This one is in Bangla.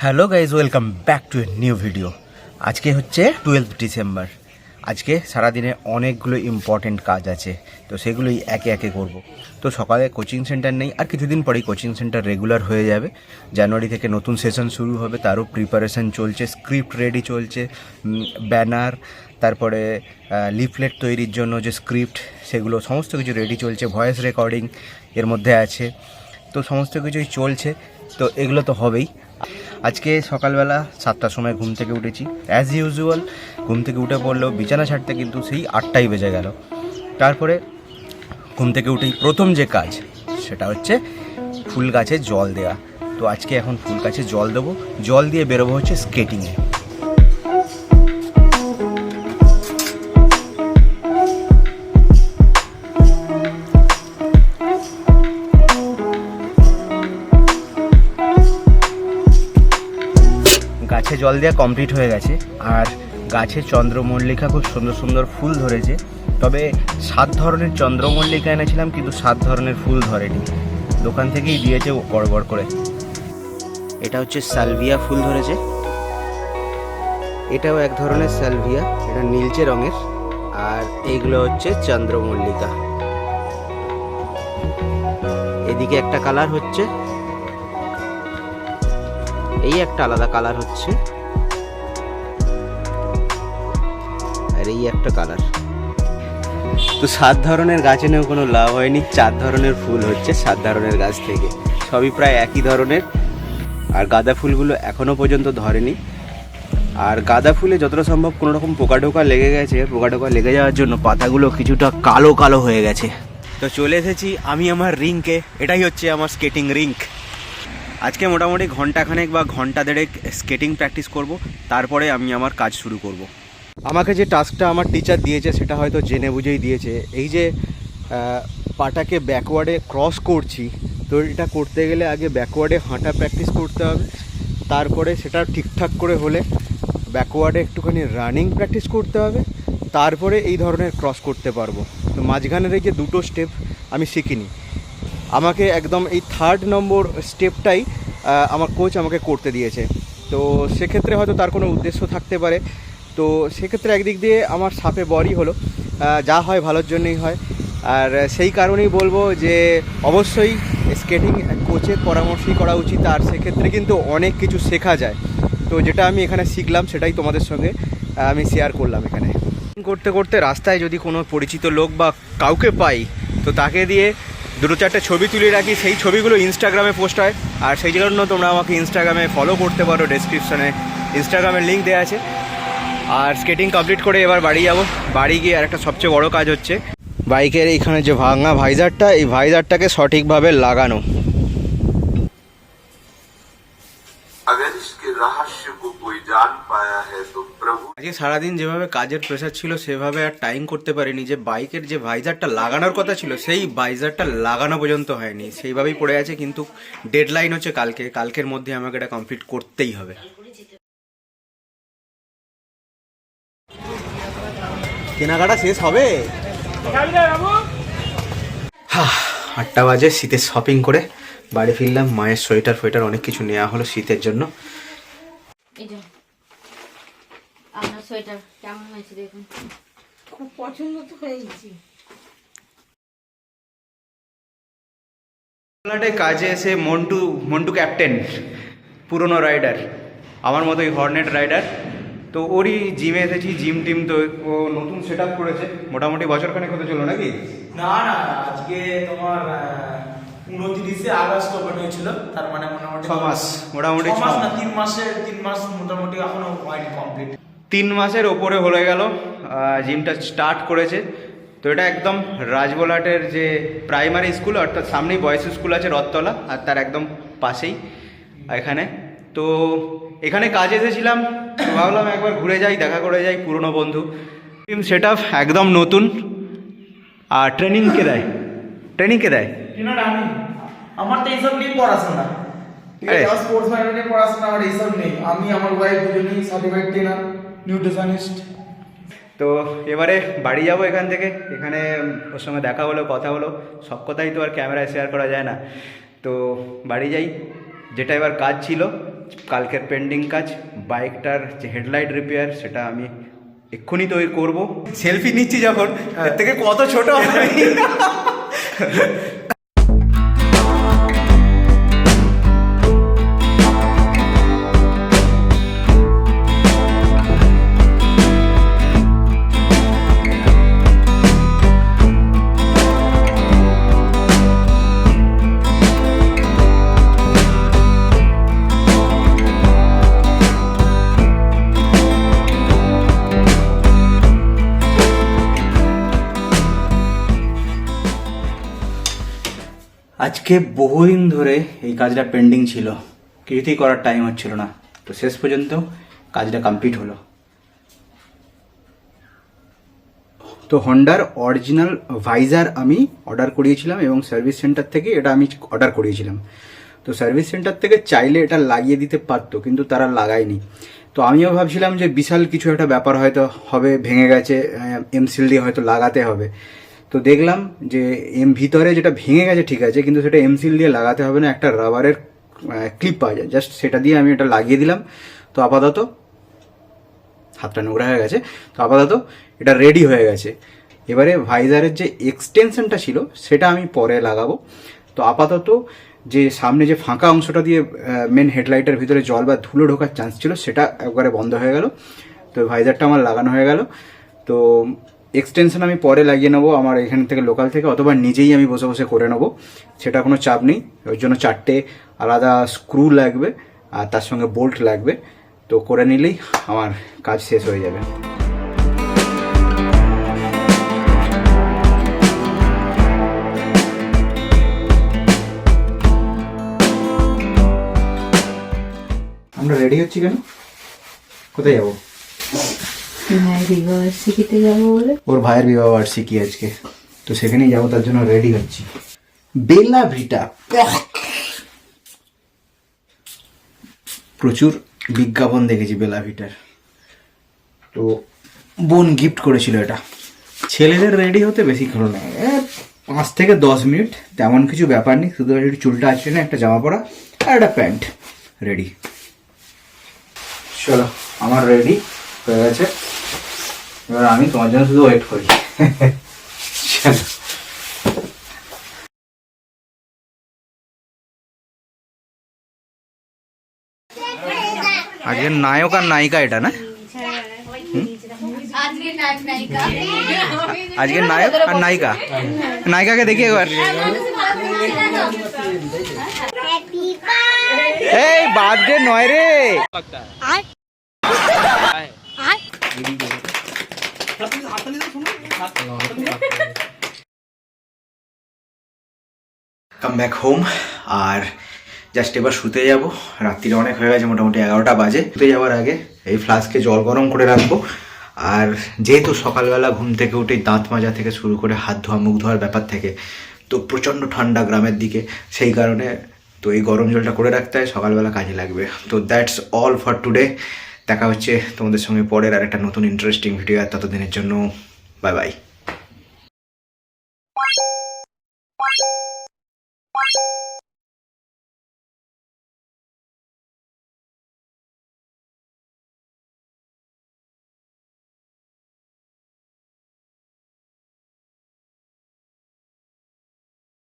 Hello guys, welcome back to a new video. আজকে হচ্ছে 12 ডিসেম্বর। আজকে সারাদিনে অনেকগুলো ইম্পর্টেন্ট কাজ আছে, তো সেগুলোই একে একে করব। তো সকালে কোচিং সেন্টার নেই, আর কিছুদিন পরেই কোচিং সেন্টার রেগুলার হয়ে যাবে। জানুয়ারি থেকে নতুন সেশন শুরু হবে, তারও প্রিপারেশান চলছে, স্ক্রিপ্ট রেডি চলছে, ব্যানার, তারপরে লিফলেট তৈরির জন্য যে স্ক্রিপ্ট, সেগুলো সমস্ত কিছু রেডি চলছে, ভয়েস রেকর্ডিং এর মধ্যে আছে। তো সমস্ত কিছুই চলছে, তো এগুলো তো হবেই। আজকে সকালবেলা 7টার সময় ঘুম থেকে উঠেছি, অ্যাজ ইউজুয়াল। ঘুম থেকে উঠে পড়লেও বিছানা ছাড়তে কিন্তু সেই 8টাই বেজে গেল। তারপরে ঘুম থেকে উঠেই প্রথম যে কাজ, সেটা হচ্ছে ফুল গাছে জল দেওয়া। তো আজকে এখন ফুল গাছে জল দেবো, জল দিয়ে বেরোবো হচ্ছে স্কেটিংয়ে। গাছে জল দেওয়া কমপ্লিট হয়ে গেছে, আর গাছে চন্দ্রমল্লিকা খুব সুন্দর সুন্দর ফুল ধরেছে। তবে 7 ধরনের চন্দ্রমল্লিকা এনেছিলাম, কিন্তু 7 ধরনের ফুল ধরেনি। দোকান থেকেই দিয়েছে গড় করে। এটা হচ্ছে সালভিয়া ফুল ধরেছে, এটাও এক ধরনের সালভিয়া, এটা নীলচে রঙের। আর এইগুলো হচ্ছে চন্দ্রমল্লিকা। এদিকে একটা কালার হচ্ছে, এই একটা আলাদা কালার হচ্ছে, আর এই একটা কালার। তো 7 ধরনের গাছ এনেও কোনো লাভ হয়নি, 4 ধরনের ফুল হচ্ছে 7 ধরনের গাছ থেকে, সবই প্রায় একই ধরনের। আর গাঁদা ফুলগুলো এখনও পর্যন্ত ধরেনি। আর গাঁদা ফুলে যতটা সম্ভব কোনো রকম পোকা টোকা লেগে গেছে, পোকা টোকা লেগে যাওয়ার জন্য পাতাগুলো কিছুটা কালো কালো হয়ে গেছে। তো চলে এসেছি আমি আমার রিংকে, এটাই হচ্ছে আমার স্কেটিং রিঙ্ক। আজকে মোটামুটি ঘন্টাখানেক বা ঘন্টা দেড়েক স্কেটিং প্র্যাকটিস করব, তারপরে আমি আমার কাজ শুরু করব। আমাকে যে টাস্কটা আমার টিচার দিয়েছে সেটা হয়তো জেনে বুঝেই দিয়েছে। এই যে পাটাকে ব্যাকওয়ার্ডে ক্রস করছি, তো এটা করতে গেলে আগে ব্যাকওয়ার্ডে হাঁটা প্র্যাকটিস করতে হবে, তারপরে সেটা ঠিকঠাক করে হলে ব্যাকওয়ার্ডে একটুখানি রানিং প্র্যাকটিস করতে হবে, তারপরে এই ধরনের ক্রস করতে পারবো। তো মাঝখানের এই যে দুটো স্টেপ আমি শিখিনি, আমাকে একদম এই 3rd নম্বর স্টেপটাই আমার কোচ আমাকে করতে দিয়েছে। তো সেক্ষেত্রে হয়তো তার কোনো উদ্দেশ্য থাকতে পারে। তো সেক্ষেত্রে একদিক দিয়ে আমার সাপে বরই হলো, যা হয় ভালোর জন্যই হয়। আর সেই কারণেই বলবো যে অবশ্যই স্কেটিং কোচের পরামর্শই করা উচিত, আর সেক্ষেত্রে কিন্তু অনেক কিছু শেখা যায়। তো যেটা আমি এখানে শিখলাম সেটাই তোমাদের সঙ্গে আমি শেয়ার করলাম। এখানে করতে করতে রাস্তায় যদি কোনো পরিচিত লোক বা কাউকে পাই, তো তাকে দিয়ে 2-4টে ছবি তুলে রাখি, সেই ছবিগুলো ইনস্টাগ্রামে পোস্ট হয়। আর সেই জন্য তোমরা আমাকে ইনস্টাগ্রামে ফলো করতে পারো, ডেসক্রিপশানে ইনস্টাগ্রামের লিঙ্ক দেওয়া আছে। আর স্কেটিং কমপ্লিট করে এবার বাড়ি যাব। বাড়ি গিয়ে আর একটা সবচেয়ে বড় কাজ হচ্ছে বাইকের এইখানে যে ভাঙা ভাইজারটা, এই ভাইজারটাকে সঠিকভাবে লাগানো। আজকে সারাদিন যেভাবে কাজের প্রেশার ছিল সেভাবে আর টাইম করতে পারিনি। যে বাইকের যে ভাইজারটা লাগানোর কথা ছিল, সেই ভাইজারটা লাগানো পর্যন্ত হয়নি, সেইভাবেই পড়ে আছে। কিন্তু ডেডলাইন হচ্ছে কালকের মধ্যে আমাকে এটা কমপ্লিট করতেই হবে। কেনাকাটা শেষ হবে। 8টা বাজে, শীতের শপিং করে বাড়ি ফিরলাম। মায়ের সোয়েটার ফোয়েটার অনেক কিছু নেওয়া হলো শীতের জন্য। আপনার সোয়েটার কেমন হয়েছে দেখুন, খুব পছন্দ তো হয়েছে। কাজে এসে মন্টু ক্যাপ্টেন, পুরনো রাইডার, আমার মতোই হর্নেট রাইডার। তো ওরই জিমে এসেছি, জিম টিম। তো ও নতুন সেট আপ করেছে, মোটামুটি বছরখানেক হতে চলো নাকি? না না, আজকে তোমার 29শে আগস্ট ওপেন হয়েছিল, তার মানে মোটামুটি 6 মাস, মোটামুটি 6 মাস না, 3 মাস মোটামুটি এখনো হয়নি কমপ্লিট। 3 মাসের ওপরে হয়ে গেল জিমটা স্টার্ট করেছে। তো এটা একদম রাজবোলাটের যে প্রাইমারি স্কুল, অর্থাৎ সামনেই বয়েজ স্কুল আছে রথতলা, আর তার একদম পাশেই এখানে। তো এখানে কাজে এসেছিলাম, ভাবলাম একবার ঘুরে যাই, দেখা করে যাই, পুরনো বন্ধু। জিম সেট আপ একদম নতুন। আর ট্রেনিং কে দেয়? আমার তো এইসব নিয়ে পড়াশোনা, ঠিক আছে? আমার স্পোর্টস ম্যানেজমেন্টে পড়াশোনা, আমার এইসব নেই। আমি আমার ওয়াইফ দুজনেই সার্টিফাইড ট্রেনার, নিউট্রিশনিস্ট। তো এবারে বাড়ি যাব এখান থেকে। এখানে ওর সঙ্গে দেখা হলো, কথা হলো, সব কথাই তো আর ক্যামেরায় শেয়ার করা যায় না। তো বাড়ি যাই, যেটা এবার কাজ ছিল কালকের পেন্ডিং কাজ, বাইকটার যে হেডলাইট রিপেয়ার সেটা আমি এক্ষুনি তৈরি করব। সেলফি নিচ্ছি যখন, এর থেকে কত ছোট হবে। আজকে বহুদিন ধরে এই কাজটা পেন্ডিং ছিল, কিছুতেই করার টাইম হচ্ছিল না, তো শেষ পর্যন্ত কাজটা কমপ্লিট হলো। তো হন্ডার অরিজিনাল ভাইজার আমি অর্ডার করিয়েছিলাম এবং সার্ভিস সেন্টার থেকে এটা আমি অর্ডার করিয়েছিলাম। তো সার্ভিস সেন্টার থেকে চাইলে এটা লাগিয়ে দিতে পারতো, কিন্তু তারা লাগায়নি। তো আমিও ভাবছিলাম যে বিশাল কিছু একটা ব্যাপার হয়তো হবে, ভেঙে গেছে, এমসিল দিয়ে হয়তো লাগাতে হবে। তো দেখলাম যে ভিতরে যেটা ভেঙে গেছে ঠিক আছে, কিন্তু সেটা এমসিল দিয়ে লাগাতে হবে না, একটা রাবারের ক্লিপ পাওয়া যায়, জাস্ট সেটা দিয়ে আমি এটা লাগিয়ে দিলাম। তো আপাতত হাতটা নোংরা হয়ে গেছে, তো আপাতত এটা রেডি হয়ে গেছে। এবারে ভাইজারের যে এক্সটেনশনটা ছিল সেটা আমি পরে লাগাবো। তো আপাতত যে সামনে যে ফাঁকা অংশটা দিয়ে মেন হেডলাইটের ভিতরে জল বা ধুলো ঢোকার চান্স ছিল সেটা একবারে বন্ধ হয়ে গেল। তো ভাইজারটা আমার লাগানো হয়ে গেল। তো এক্সটেনশন আমি পরে লাগিয়ে নেবো আমার এখান থেকে, লোকাল থেকে, অথবা নিজেই আমি বসে বসে করে নেবো, সেটা কোনো চাপ নেই। ওর জন্য 4টে আলাদা স্ক্রু লাগবে আর তার সঙ্গে বোল্ট লাগবে। তো করে নিলেই আমার কাজ শেষ হয়ে যাবে। আমরা রেডি হচ্ছি কেন? কোথায় যাবো? বিবাহবার্ষিকীতে যাবো বলে। ওর ভাইয়ের বিবাহ বার্ষিকী আজকে, তো সেখানেই যাবো, তার জন্য রেডি হচ্ছি। বেলা ভিটা, প্রচুর বিজ্ঞাপন দেখেছি বেলা ভিটার। তো বোন গিফট করেছিল এটা। ছেলেদের রেডি হতে বেশিক্ষণ না, 5 থেকে 10 মিনিট, তেমন কিছু ব্যাপার নেই। শুধু একটু চুলটা আছে না, একটা জামা পরা আর একটা প্যান্ট, রেডি। চলো, আমার রেডি হয়ে গেছে, এবার আমি তোমার জন্য শুধু ওয়েট করি। চলো। আজকের নায়ক আর নায়িকা এটা না? আজকের নায়ক আর নায়িকা, নায়িকাকে দেখি একবার। এই বার্থডে নয় রে, কাম ব্যাক হোম। আর জাস্ট এবার শুতে যাব, রাত্রিটা অনেক হয়ে গেছে, মোটামুটি 11টা বাজে। শুতে যাওয়ার আগে এই ফ্লাস্কে জল গরম করে রাখবো। আর যেহেতু সকালবেলা ঘুম থেকে উঠে দাঁত মাজা থেকে শুরু করে হাত ধোয়া, মুখ ধোয়ার ব্যাপার থেকে, তো প্রচণ্ড ঠান্ডা গ্রামের দিকে, সেই কারণে তো এই গরম জলটা করে রাখতে হয়, সকালবেলা কাজে লাগবে। তো দ্যাটস অল ফর টুডে। দেখা হচ্ছে তোমাদের সঙ্গে পরের আর একটা নতুন ইন্টারেস্টিং ভিডিও। আর ততদিনের জন্য বাই বাই।